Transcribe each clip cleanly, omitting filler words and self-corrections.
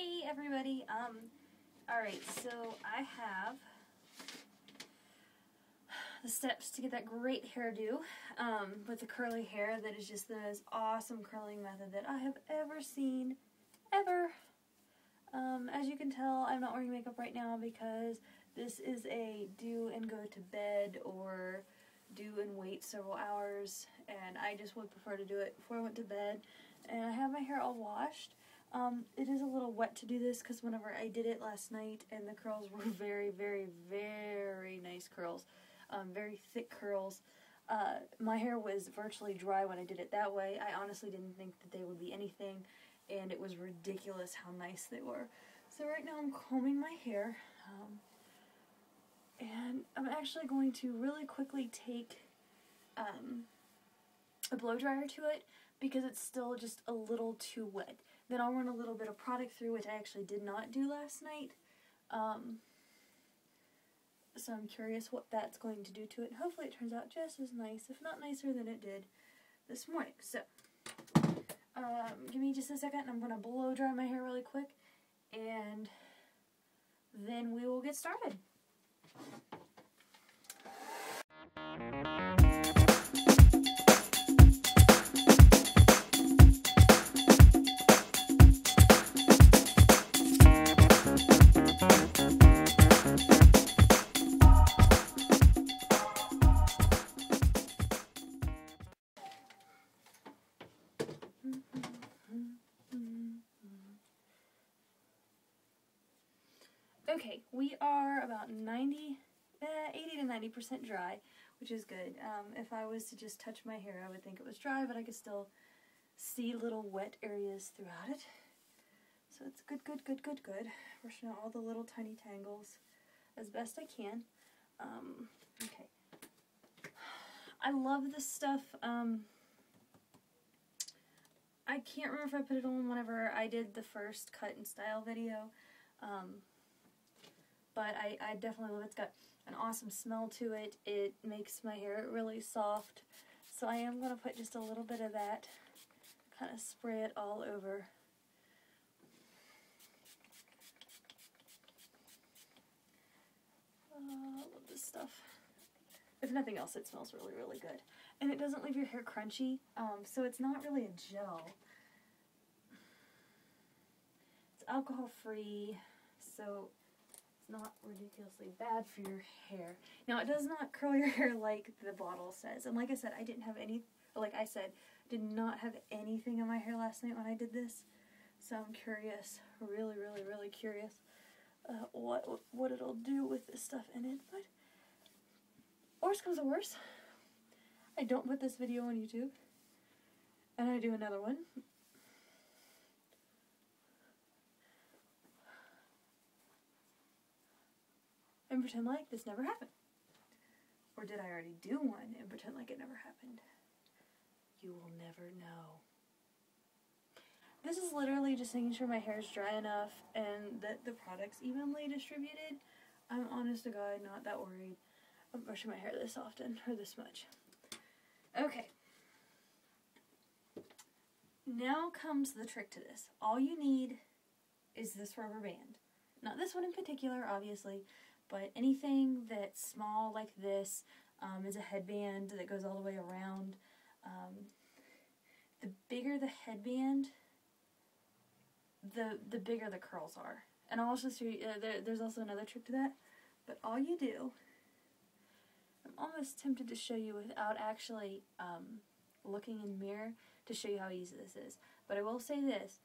Hey everybody, alright, so I have the steps to get that great hairdo, with the curly hair that is just the most awesome curling method that I have ever seen, ever. As you can tell, I'm not wearing makeup right now because this is a do and go to bed or do and wait several hours, and I just would prefer to do it before I went to bed. And I have my hair all washed. It is a little wet to do this because whenever I did it last night, and the curls were very, very, very nice curls, very thick curls. My hair was virtually dry when I did it that way. I honestly didn't think that they would be anything, and it was ridiculous how nice they were. So right now I'm combing my hair, and I'm actually going to really quickly take a blow dryer to it because it's still just a little too wet. Then I'll run a little bit of product through, which I actually did not do last night. So I'm curious what that's going to do to it. Hopefully it turns out just as nice, if not nicer than it did this morning. So, give me just a second. I'm going to blow dry my hair really quick, and then we will get started. Okay, we are about 80 to 90% dry, which is good. If I was to just touch my hair, I would think it was dry, but I could still see little wet areas throughout it. So it's good, good, good, good, good. Brushing out all the little tiny tangles as best I can. Okay. I love this stuff. I can't remember if I put it on whenever I did the first cut and style video. But I definitely love it. It's got an awesome smell to it. It makes my hair really soft. So I am going to put just a little bit of that, kind of spray it all over. I love this stuff. If nothing else, it smells really, really good. And it doesn't leave your hair crunchy, so it's not really a gel. It's alcohol-free, so not ridiculously bad for your hair. Now, it does not curl your hair like the bottle says. And like I said, I didn't have any, like I said, did not have anything in my hair last night when I did this. So I'm curious, really, really, really curious what it'll do with this stuff in it. But worst comes to worst, I don't put this video on YouTube, and I do another one. And pretend like this never happened. Or did I already do one and pretend like it never happened? You will never know. This is literally just making sure my hair is dry enough and that the product's evenly distributed. I'm honest to God not that worried about brushing my hair this often or this much. Okay. Now comes the trick to this. All you need is this rubber band. Not this one in particular, obviously, but anything that's small like this is a headband that goes all the way around. The bigger the headband, the bigger the curls are. And I'll also show you, there's also another trick to that. But all you do, I'm almost tempted to show you without actually looking in the mirror to show you how easy this is. But I will say this.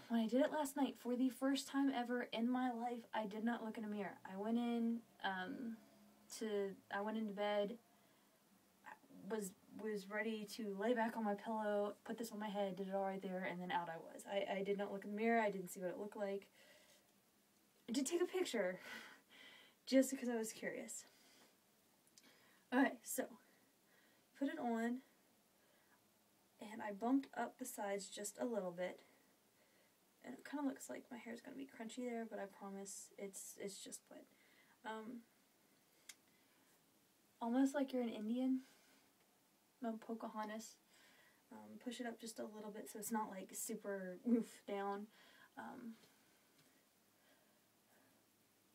When I did it last night, for the first time ever in my life, I did not look in a mirror. I went in I went into bed, was ready to lay back on my pillow, put this on my head, did it all right there, and then out I was. I did not look in the mirror. I didn't see what it looked like. I did take a picture, just because I was curious. Okay, so, put it on, and I bumped up the sides just a little bit. And it kind of looks like my hair is going to be crunchy there, but I promise it's just wet. Almost like you're an Indian. Pocahontas. Push it up just a little bit so it's not like super down.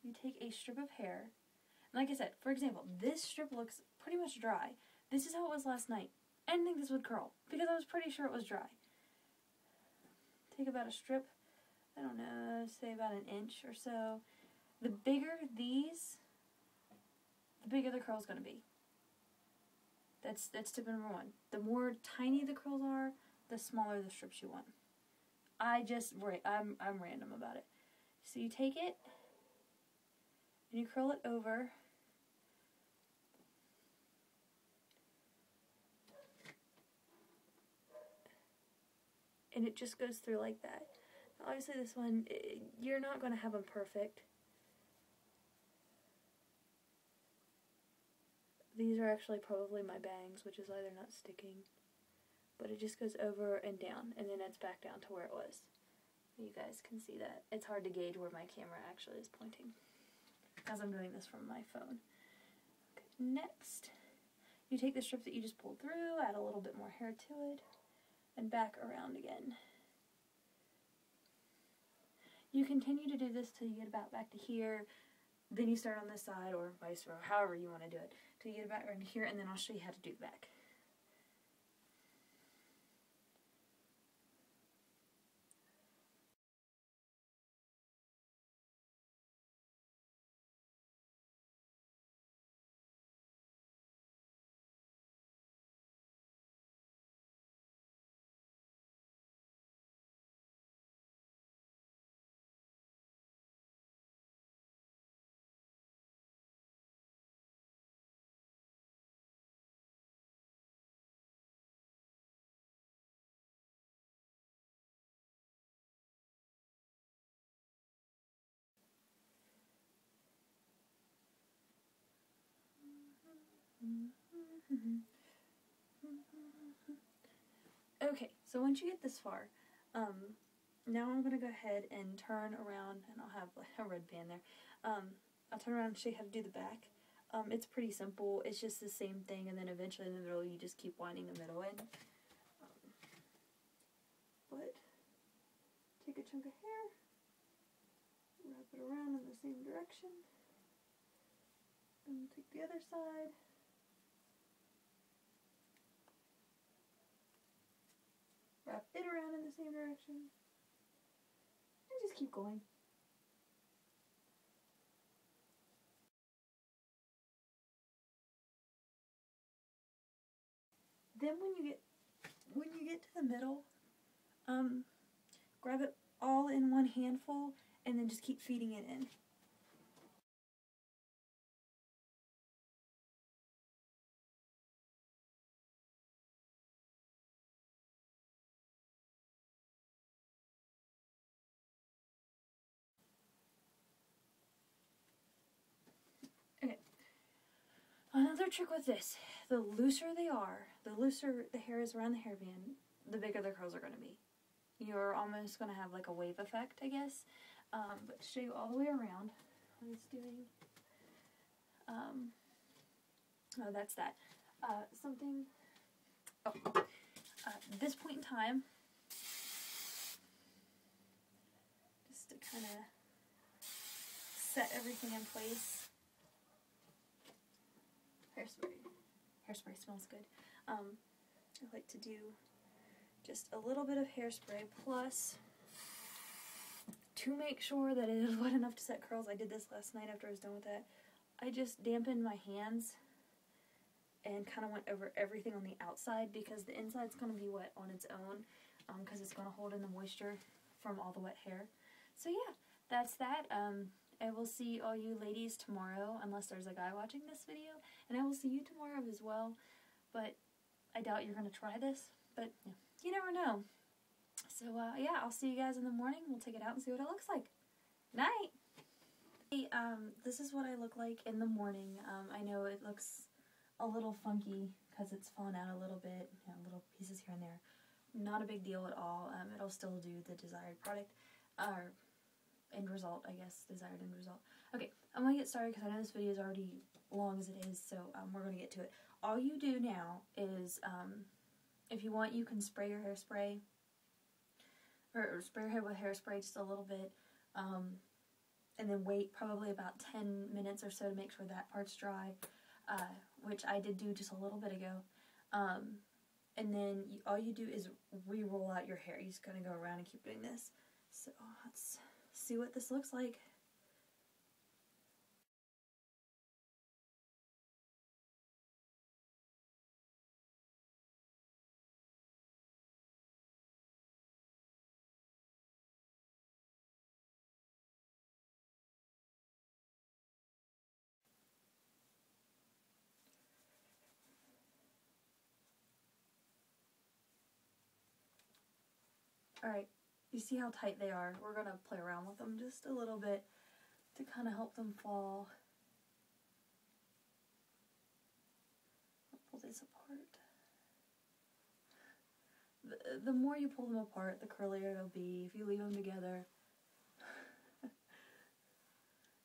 you take a strip of hair. And like I said, for example, this strip looks pretty much dry. This is how it was last night. I didn't think this would curl because I was pretty sure it was dry. Take about a strip, I don't know, say about an inch or so. The bigger these, the bigger the curl's going to be. That's tip number one. The more tiny the curls are, the smaller the strips you want. I'm random about it. So you take it and you curl it over. And it just goes through like that. Obviously this one, you're not going to have them perfect. These are actually probably my bangs, which is why they're not sticking. But it just goes over and down, and then it's back down to where it was. You guys can see that. It's hard to gauge where my camera actually is pointing, as I'm doing this from my phone. Okay, next, you take the strip that you just pulled through, add a little bit more hair to it, and back around again. You continue to do this till you get about back to here, then you start on this side, or vice versa, however you want to do it, till you get about around here, and then I'll show you how to do the back. Okay, so once you get this far, now I'm going to go ahead and turn around, and I'll have a red band there. I'll turn around and show you how to do the back. It's pretty simple. It's just the same thing, and then eventually in the middle, you just keep winding the middle in. But take a chunk of hair, wrap it around in the same direction, and take the other side. Wrap it around in the same direction, and just keep going. Then when you get to the middle, grab it all in one handful, and then just keep feeding it in. Okay. Another trick with this, the looser they are, the looser the hair is around the hairband, the bigger the curls are going to be. You're almost going to have like a wave effect, I guess. But to show you all the way around, what it's doing, oh, that's that. This point in time, just to kind of set everything in place. Hairspray smells good. I like to do just a little bit of hairspray, plus, to make sure that it is wet enough to set curls, I did this last night after I was done with that, I just dampened my hands and kind of went over everything on the outside, because the inside's going to be wet on its own, because it's going to hold in the moisture from all the wet hair. So yeah, that's that. I will see all you ladies tomorrow, unless there's a guy watching this video, and I will see you tomorrow as well, but I doubt you're going to try this, but yeah, you never know. So yeah, I'll see you guys in the morning. We'll take it out and see what it looks like. Night! Hey, this is what I look like in the morning. I know it looks a little funky because it's fallen out a little bit, you know, little pieces here and there. Not a big deal at all. It'll still do the desired product, or end result, I guess, desired end result. Okay, I'm going to get started because I know this video is already long as it is, so we're going to get to it. All you do now is, if you want, you can spray your hairspray. or spray your head with hairspray just a little bit, and then wait probably about 10 minutes or so to make sure that part's dry, which I did do just a little bit ago. And then all you do is re-roll out your hair. You just kind of go around and keep doing this. So let's see what this looks like. Alright, you see how tight they are? We're going to play around with them just a little bit to kind of help them fall. I'll pull this apart. The more you pull them apart, the curlier it'll be if you leave them together.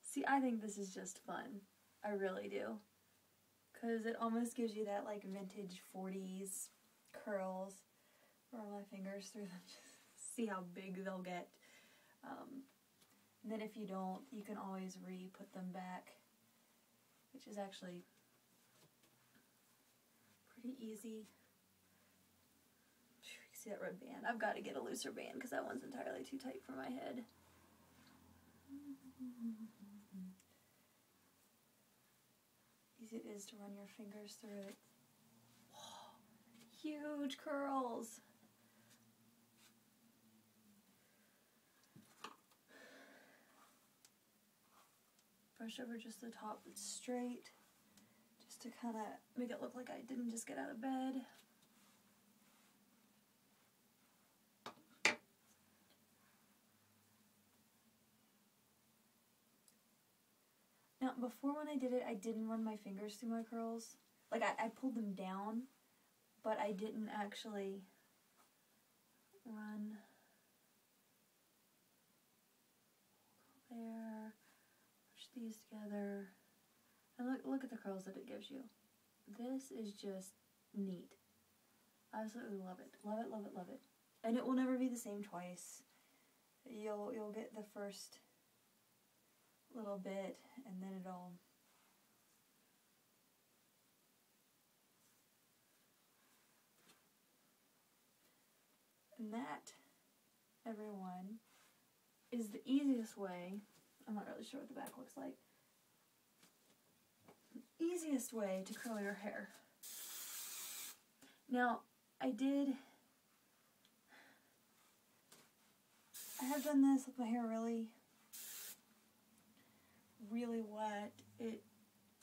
See, I think this is just fun. I really do. Because it almost gives you that like vintage 40s curls. Run my fingers through them. See how big they'll get. And then if you don't, you can always re-put them back, which is actually pretty easy. You can see that red band. I've got to get a looser band because that one's entirely too tight for my head. Easy it is to run your fingers through it. Whoa, huge curls. Brush over just the top that's straight, just to kind of make it look like I didn't just get out of bed. Now, before when I did it, I didn't run my fingers through my curls. Like, I pulled them down, but I didn't actually run there. These together, and look at the curls that it gives you. This is just neat. I absolutely love it. Love it, love it, love it. And it will never be the same twice. You'll get the first little bit, and then it'll and that, everyone, is the easiest way. I'm not really sure what the back looks like. Easiest way to curl your hair. Now, I have done this with my hair really wet.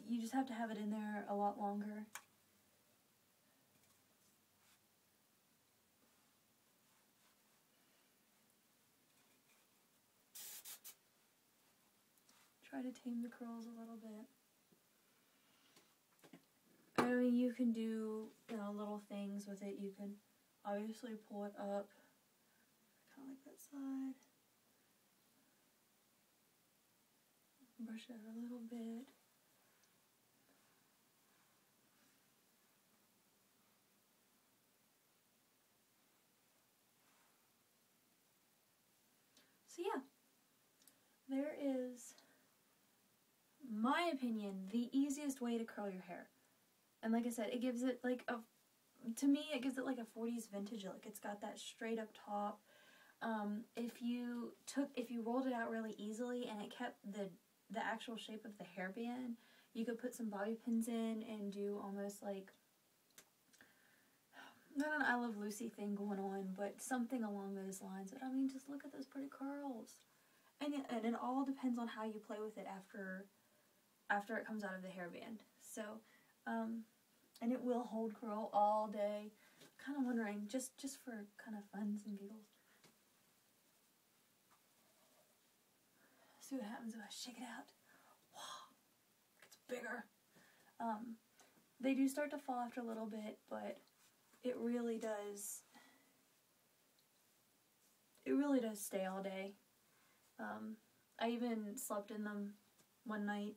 You just have to have it in there a lot longer. Try to tame the curls a little bit. I mean, you can do, little things with it. You can obviously pull it up, kind of like that side. Brush it out a little bit. So yeah, there is, my opinion, the easiest way to curl your hair. And like I said, it gives it like to me, it gives it like a 40s vintage look. It's got that straight up top. If you rolled it out really easily and it kept the actual shape of the hairband, you could put some bobby pins in and do almost like, not an I Love Lucy thing going on, but something along those lines. But I mean, just look at those pretty curls. And it all depends on how you play with it after it comes out of the hairband. So, and it will hold curl all day. Kind of wondering, just for kind of funs and giggles. See what happens if I shake it out. Wow, it gets bigger. They do start to fall after a little bit, but it really does stay all day. I even slept in them one night,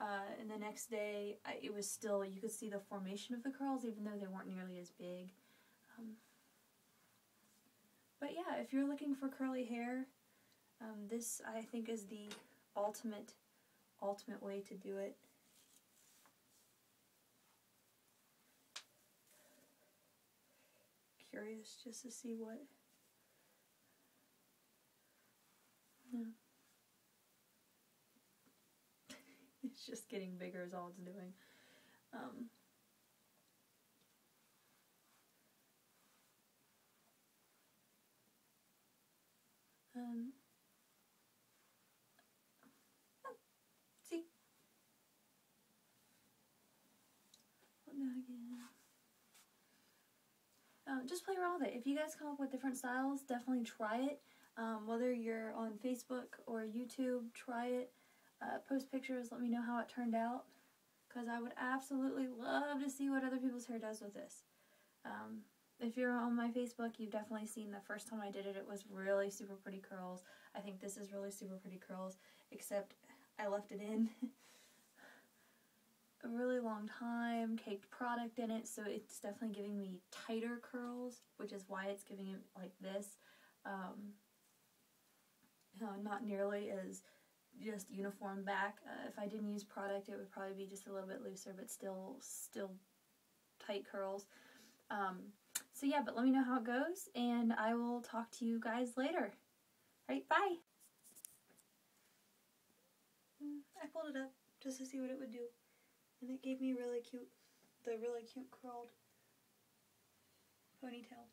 and the next day it was still, you could see the formation of the curls even though they weren't nearly as big. But yeah, if you're looking for curly hair, this I think is the ultimate way to do it. Curious just to see what. No. It's just getting bigger is all it's doing. See? What now again? Just play around with it. If you guys come up with different styles, definitely try it. Whether you're on Facebook or YouTube, try it. Post pictures, let me know how it turned out. Because I would absolutely love to see what other people's hair does with this. If you're on my Facebook, you've definitely seen the first time I did it, it was really super pretty curls. I think this is really super pretty curls, except I left it in a really long time, caked product in it, so it's definitely giving me tighter curls, which is why it's giving it like this. Not nearly as just uniform back. If I didn't use product, it would probably be just a little bit looser, but still tight curls. So yeah, but let me know how it goes, and I will talk to you guys later. Alright, bye! I pulled it up just to see what it would do, and it gave me the really cute curled ponytail.